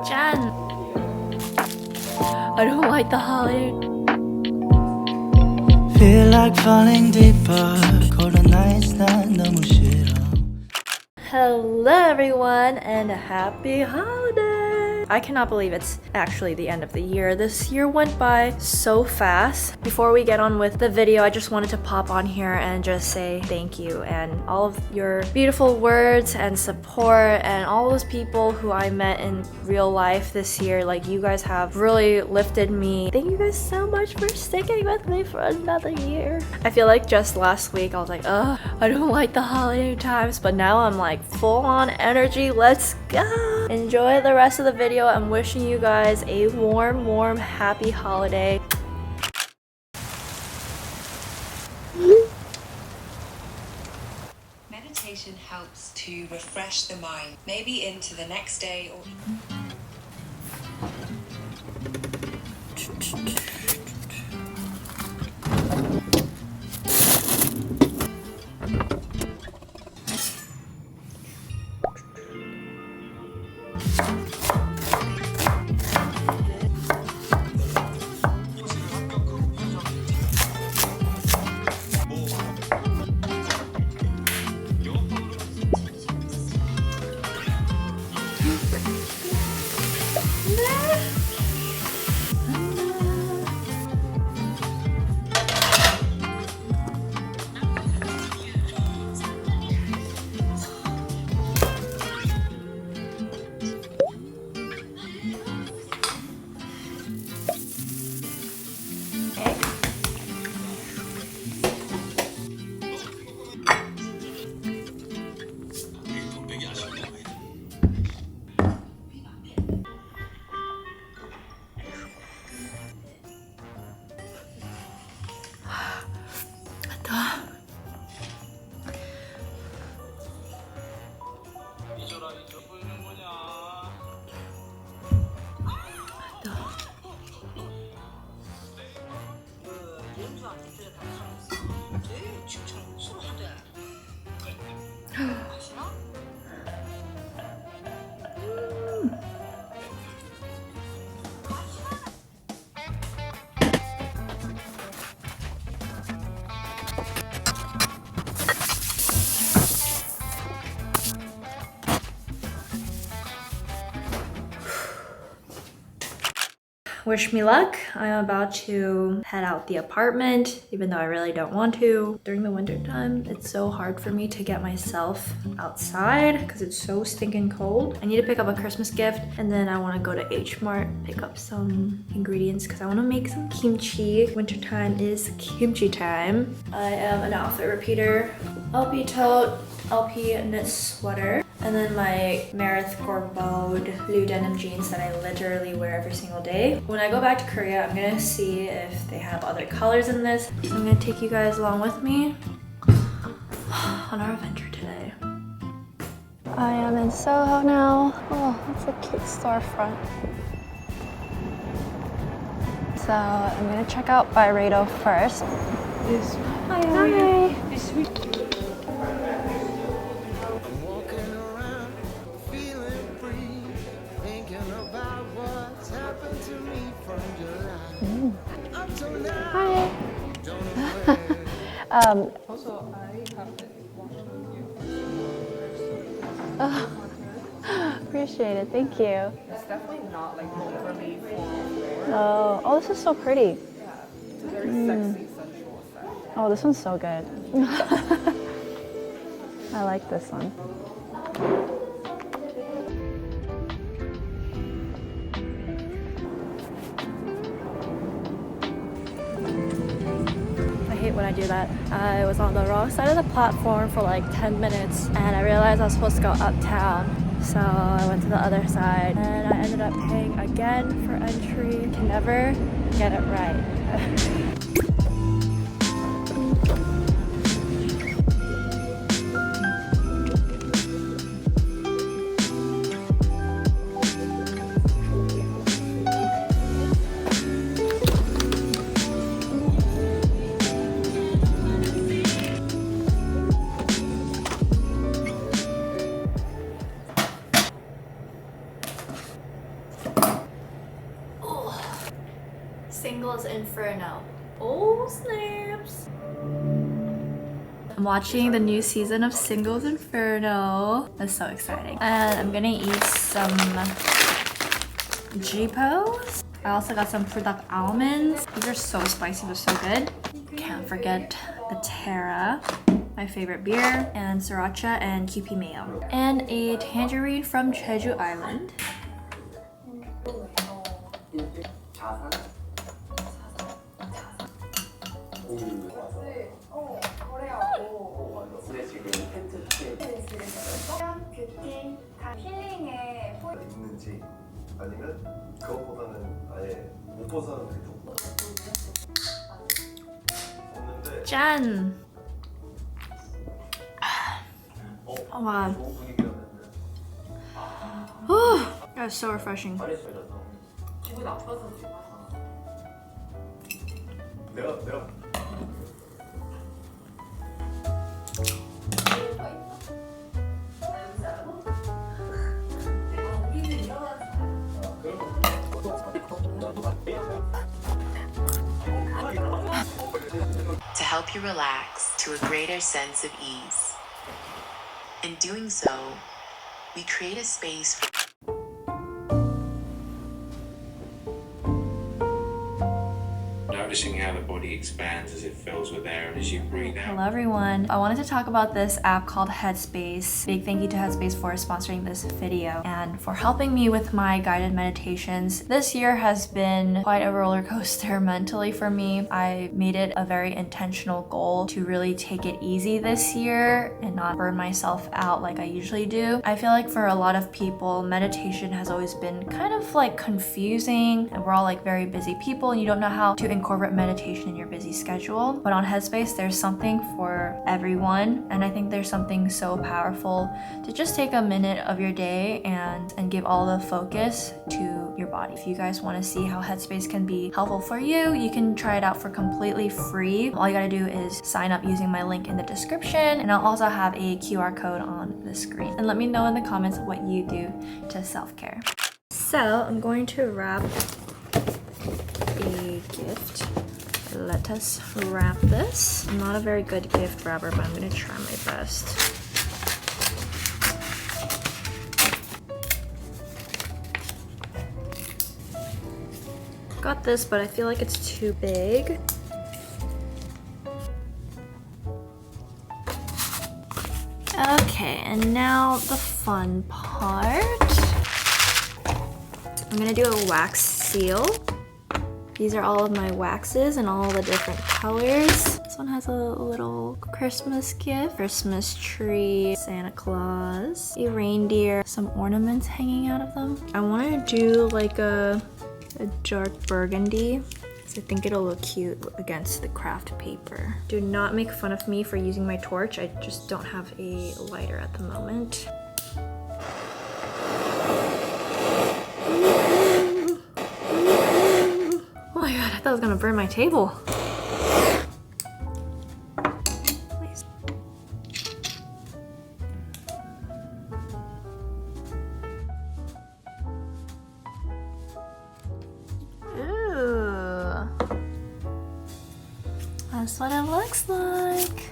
Jan! I don't like the holiday. Feel like falling deeper. Cold nights 난 너무 싫어. Hello everyone and happy holiday! I cannot believe it's actually the end of the year. This year went by so fast. Before we get on with the video, I just wanted to pop on here and just say thank you and all of your beautiful words and support and all those people who I met in real life this year. Like, you guys have really lifted me. Thank you guys so much for sticking with me for another year. I feel like just last week I was like, ugh, I don't like the holiday times, but now I'm like full on energy. Let's go! Enjoy the rest of the video. I'm wishing you guys a warm, happy holiday. Meditation helps to refresh the mind, maybe into the next day or... Wish me luck. I'm about to head out the apartment, even though I really don't want to. During the winter time, it's so hard for me to get myself outside because it's so stinking cold. I need to pick up a Christmas gift, and then I want to go to H Mart, pick up some ingredients because I want to make some kimchi. Wintertime is kimchi time. I am an outfit repeater, LP tote, LP knit sweater, and then my Meredith Gorbode blue denim jeans that I literally wear every single day. When I go back to Korea, I'm gonna see if they have other colors in this. So I'm gonna take you guys along with me on our adventure today. I am in Soho now. Oh, that's a cute storefront. So I'm gonna check out Byredo first. Yes. Hi. Hi. It's sweet. Hi. Also, I have it Oh, appreciate it. Thank you. It's definitely not like overly Oh, this is so pretty. yeah. It's a very sexy, sensual effect. Oh, this one's so good. I like this one. I hate when I do that. I was on the wrong side of the platform for like 10 minutes and I realized I was supposed to go uptown. So I went to the other side and I ended up paying again for entry. Can never get it right. Singles Inferno. Oh snaps! I'm watching the new season of Singles Inferno. That's so exciting. And I'm gonna eat some Jeepos. I also got some product almonds. These are so spicy but so good. Can't forget the Terra, my favorite beer, and sriracha and Kewpie mayo. And a tangerine from Jeju Island. 있는지 아니면 그것보다는 아예 못 본 사람들이 더 없는데 짠! Oh wow. 좋은 분위기라면 That was so refreshing. 내가 To help you relax to a greater sense of ease. In doing so, we create a space noticing how the body expands as it fills with air and as you breathe out. Hello everyone. I wanted to talk about this app called Headspace. Big thank you to Headspace for sponsoring this video and for helping me with my guided meditations. This year has been quite a roller coaster mentally for me. I made it a very intentional goal to really take it easy this year and not burn myself out like I usually do. I feel like for a lot of people, meditation has always been kind of like confusing, and we're all like very busy people and you don't know how to incorporate meditation in your busy schedule. But on Headspace, there's something for everyone, and I think there's something so powerful to just take a minute of your day and give all the focus to your body. If you guys want to see how Headspace can be helpful for you, you can try it out for completely free. All you gotta do is sign up using my link in the description, and I'll also have a QR code on the screen. And let me know in the comments what you do to self-care. So I'm going to wrap a gift. Let us wrap this. I'm not a very good gift wrapper, but I'm gonna try my best. Got this, but I feel like it's too big. Okay, and now the fun part. I'm gonna do a wax seal. These are all of my waxes in all the different colors. This one has a little Christmas gift, Christmas tree, Santa Claus, a reindeer, some ornaments hanging out of them. I want to do like a dark burgundy, because I think it'll look cute against the craft paper. Do not make fun of me for using my torch. I just don't have a lighter at the moment. Oh my god, I thought I was gonna burn my table. Please. Ooh. That's what it looks like.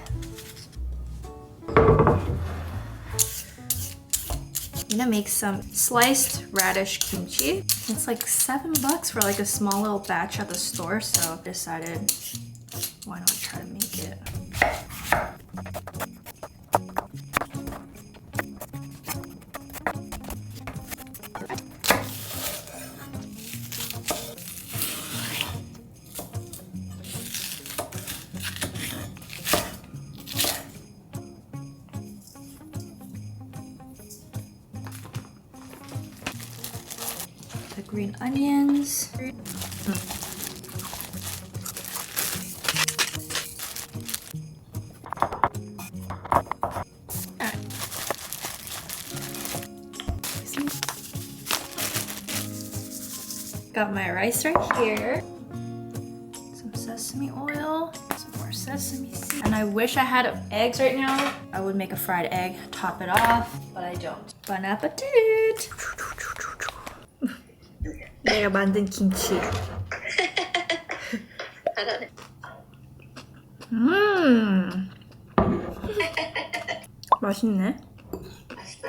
I'm gonna make some sliced radish kimchi. It's like $7 for like a small little batch at the store, so I decided why not try to make it. The green onions. Got my rice right here. Some sesame oil, some more sesame seeds. And I wish I had eggs right now. I would make a fried egg, top it off, but I don't. Bon appetit! 내가 만든 김치. 잘하네. 맛있네. 맛있어?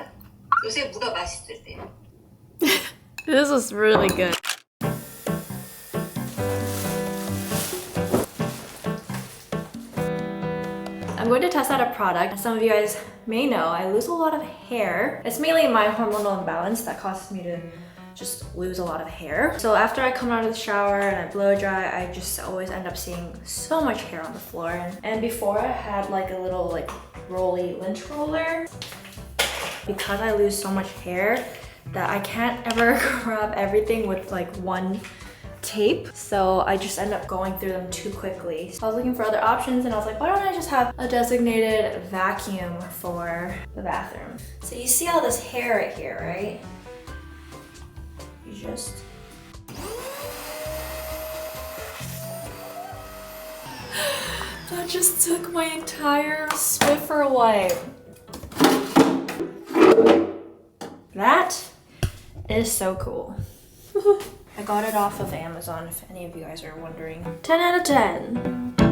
요새 뭐가 맛있을 때? This is really good. I'm going to test out a product. As some of you guys may know, I lose a lot of hair. It's mainly my hormonal imbalance that causes me to just lose a lot of hair. So after I come out of the shower and I blow dry, I just always end up seeing so much hair on the floor. And before I had like a little like rolly lint roller. Because I lose so much hair that I can't ever grab everything with like one tape, so I just end up going through them too quickly. So I was looking for other options and I was like, why don't I just have a designated vacuum for the bathroom? So you see all this hair right here, right? You just... That just took my entire Swiffer wipe. That is so cool. I got it off of Amazon if any of you guys are wondering. 10 out of 10.